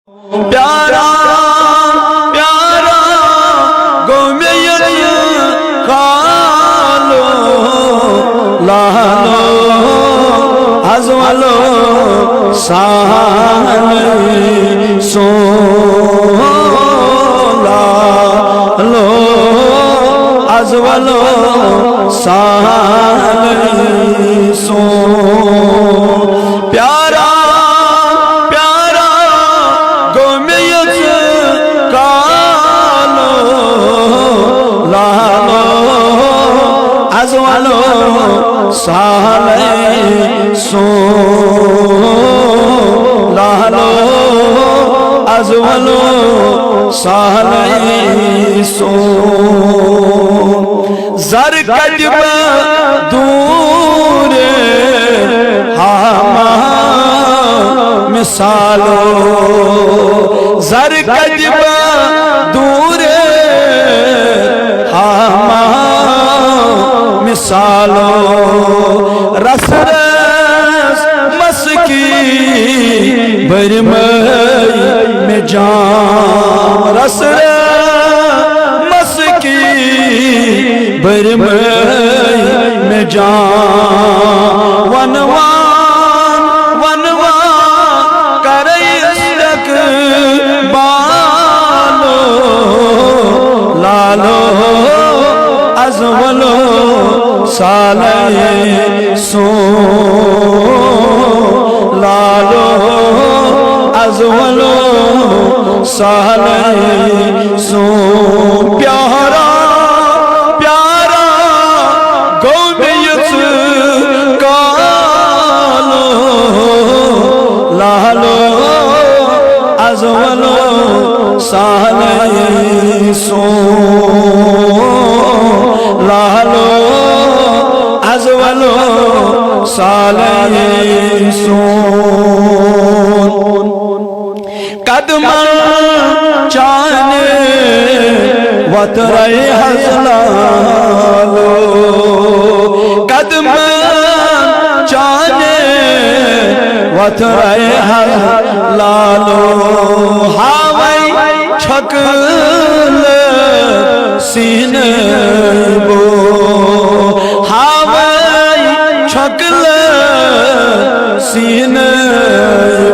پیارا پیارا گومیت کالو لالو ازولو سانی سو لالو ازولو سانی سو پیارا ازولو سالے سو لالو ازولو سالے سو زر کجب دور ہاما مثالو زر کجب دور ہاما مثالو رس رس مسکی برمائی میں جان رس رس مسکی برمائی میں جان ونوان ونوان کریس تک بالو لالو ازولو سالے سو لالو ازولو سالے سو پیارا پیارا گومیت کالو لالو ازولو سالے سو لالو ازولو سالے سون قدم چانے وطرے حضلالو قدم چانے وطرے حضلالو ہاوئی چھکل سینے بو ہاوئی چھکل سینے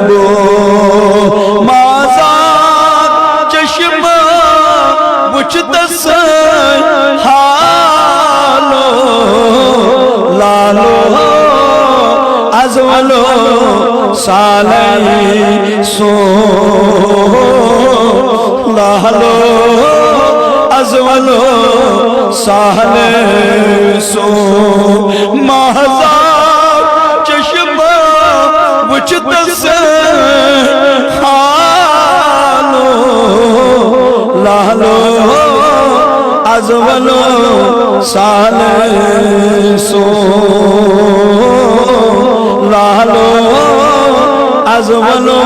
بو مازاد چشم وچتس حالو لالو ازولو سالے سو لالو ازولو سالے سو مازاد چشم وچتس حالو لالو ازولو سالے سو لالو ازولو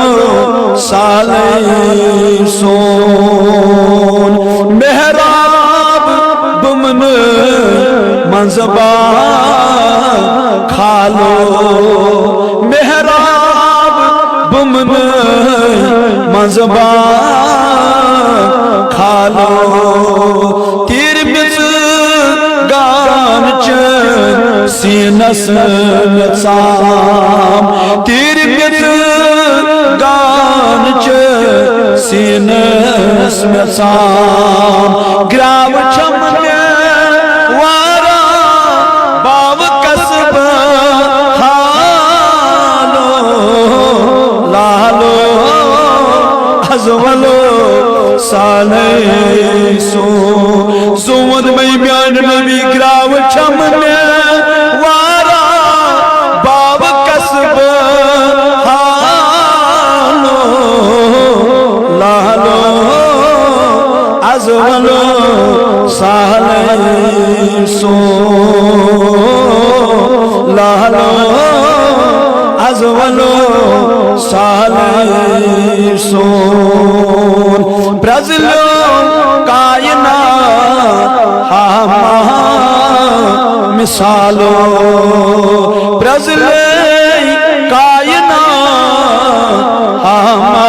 سالے سون محراب بمن منزبا کھالو محراب بمن منزبا کھالو تیر بز گان چن سینس نسام تیر بز گان چن سینس نسام گراو چمنے وارا باو کسب حالو لالو ازولو سالے سو زود میں بیان نبی گراو چمنے وارا باو کسب حالو لالو ازولو سالے سو لالو ازولو سالے سون برزلو کائنات ہاما مثالو برزلو کائنات ہاما